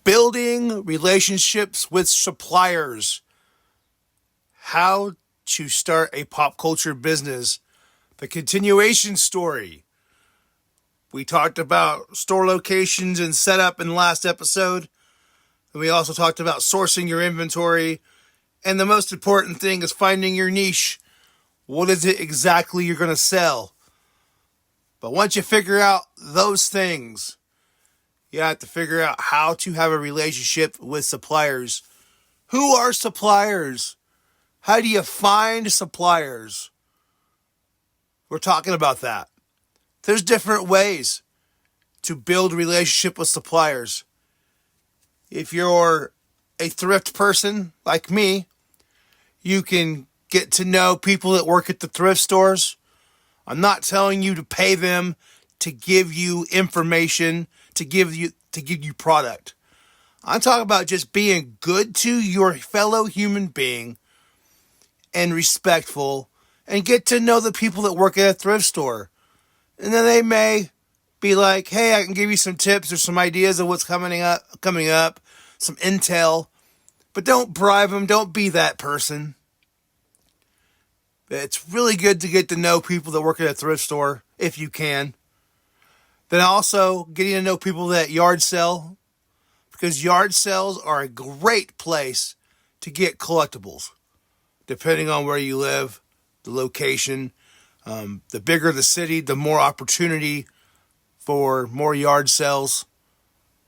Building relationships with suppliers. How to start a pop culture business. The continuation story. We talked about store locations and setup in the last episode. And we also talked about sourcing your inventory. And the most important thing is finding your niche. What is it exactly you're going to sell? But once you figure out those things, you have to figure out how to have a relationship with suppliers. Who are suppliers? How do you find suppliers? We're talking about that. There's different ways to build a relationship with suppliers. If you're a thrift person like me, you can get to know people that work at the thrift stores. I'm not telling you to pay them to give you information, to give you product. I'm talking about just being good to your fellow human being and respectful, and get to know the people that work at a thrift store. And then they may be like, hey, I can give you some tips or some ideas of what's coming up, some intel. But don't bribe them. Don't be that person. It's really good to get to know people that work at a thrift store, if you can. Then also getting to know people that yard sell, because yard sales are a great place to get collectibles, depending on where you live, the location. The bigger the city, the more opportunity for more yard sales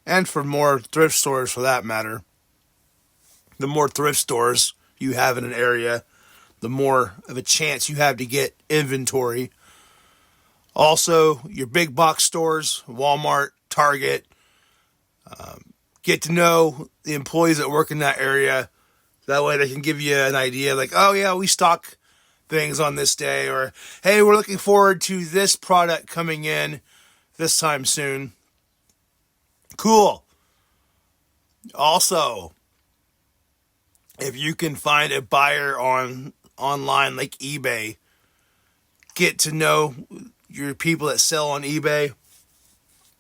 and for more thrift stores for that matter. The more thrift stores you have in an area, the more of a chance you have to get inventory. Also, your big box stores, Walmart, Target, get to know the employees that work in that area. That way they can give you an idea like, oh yeah, we stock things on this day, or hey, we're looking forward to this product coming in this time soon. Cool. Also, if you can find a buyer online like eBay, get to know your people that sell on eBay.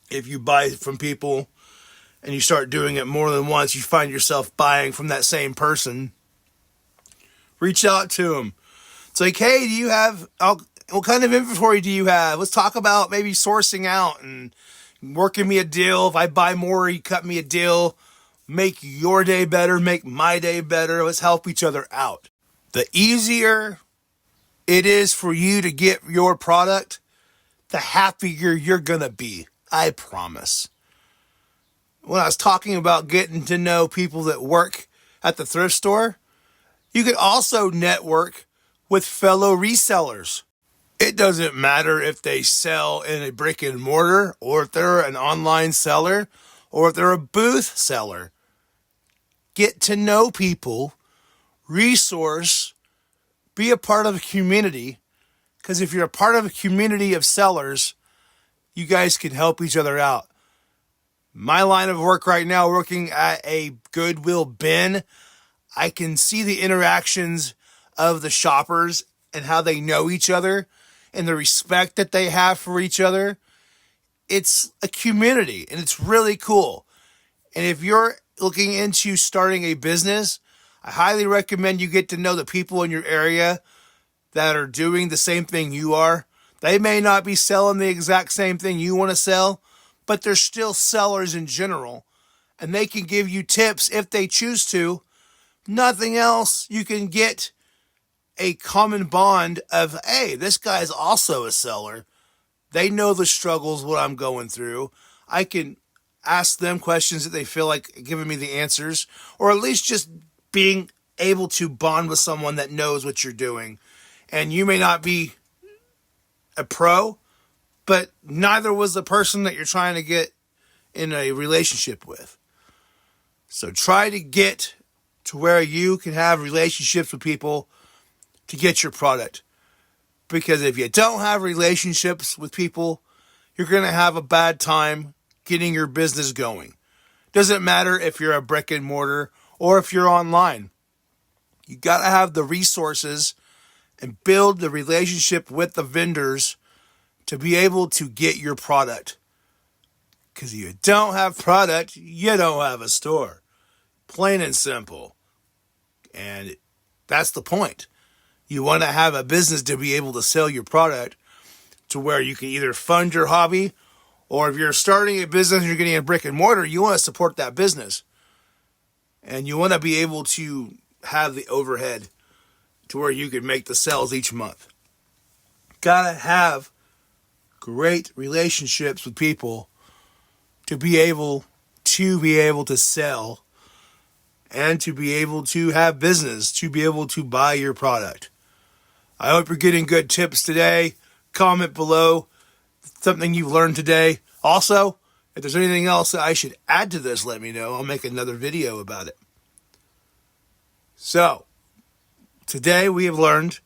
If you buy from people and you start doing it more than once, you find yourself buying from that same person. Reach out to them. It's like, hey, what kind of inventory do you have? Let's talk about maybe sourcing out and working me a deal. If I buy more, you cut me a deal. Make your day better, make my day better. Let's help each other out. The easier it is for you to get your product, the happier you're going to be. I promise. When I was talking about getting to know people that work at the thrift store, you can also network with fellow resellers. It doesn't matter if they sell in a brick and mortar, or if they're an online seller, or if they're a booth seller. Get to know people, resource, be a part of a community. Because if you're a part of a community of sellers, you guys can help each other out. My line of work right now, working at a Goodwill bin, I can see the interactions of the shoppers and how they know each other and the respect that they have for each other. It's a community and it's really cool. And if you're looking into starting a business, I highly recommend you get to know the people in your area that are doing the same thing you are. They may not be selling the exact same thing you want to sell, but they're still sellers in general. And they can give you tips if they choose to. Nothing else, you can get a common bond of, hey, this guy's also a seller. They know the struggles, what I'm going through. I can ask them questions that they feel like giving me the answers, or at least just being able to bond with someone that knows what you're doing. And you may not be a pro, but neither was the person that you're trying to get in a relationship with. So try to get to where you can have relationships with people to get your product. Because if you don't have relationships with people, you're going to have a bad time getting your business going. Doesn't matter if you're a brick and mortar or if you're online. You got to have the resources and build the relationship with the vendors to be able to get your product. Because if you don't have product, you don't have a store. Plain and simple. And that's the point. You want to have a business to be able to sell your product to where you can either fund your hobby, or if you're starting a business and you're getting a brick and mortar, you want to support that business. And you want to be able to have the overhead to where you can make the sales each month. Gotta have great relationships with people to be able to sell and to be able to have business, to be able to buy your product. I hope you're getting good tips today. Comment below something you've learned today. Also, if there's anything else that I should add to this, let me know. I'll make another video about it. So, today we have learned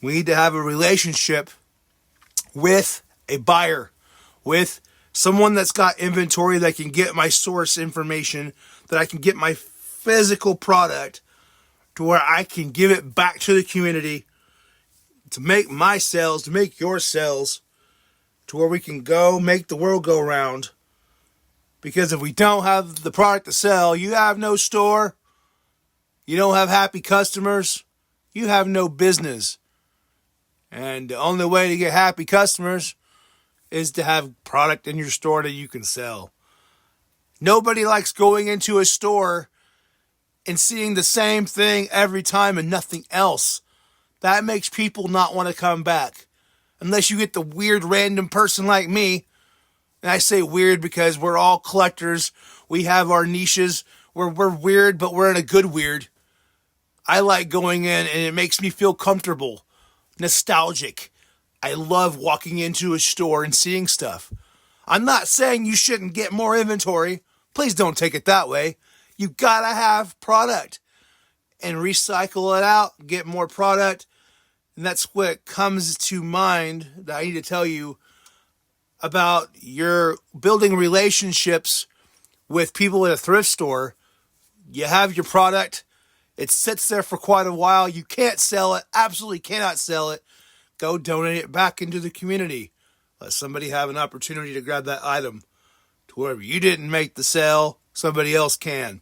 we need to have a relationship with a buyer, with someone that's got inventory that can get my source information, that I can get my physical product to where I can give it back to the community to make my sales, to make your sales, to where we can go make the world go round. Because if we don't have the product to sell, you have no store, you don't have happy customers, you have no business. And the only way to get happy customers is to have product in your store that you can sell. Nobody likes going into a store and seeing the same thing every time and nothing else. That makes people not want to come back. Unless you get the weird random person like me. And I say weird because we're all collectors. We have our niches. We're weird, but we're in a good weird. I like going in and it makes me feel comfortable, nostalgic. I love walking into a store and seeing stuff. I'm not saying you shouldn't get more inventory. Please don't take it that way. You gotta have product and recycle it out, get more product. And that's what comes to mind that I need to tell you about your building relationships with people at a thrift store. You have your product. It sits there for quite a while. You can't sell it. Absolutely cannot sell it. Go donate it back into the community. Let somebody have an opportunity to grab that item to wherever you didn't make the sale, somebody else can.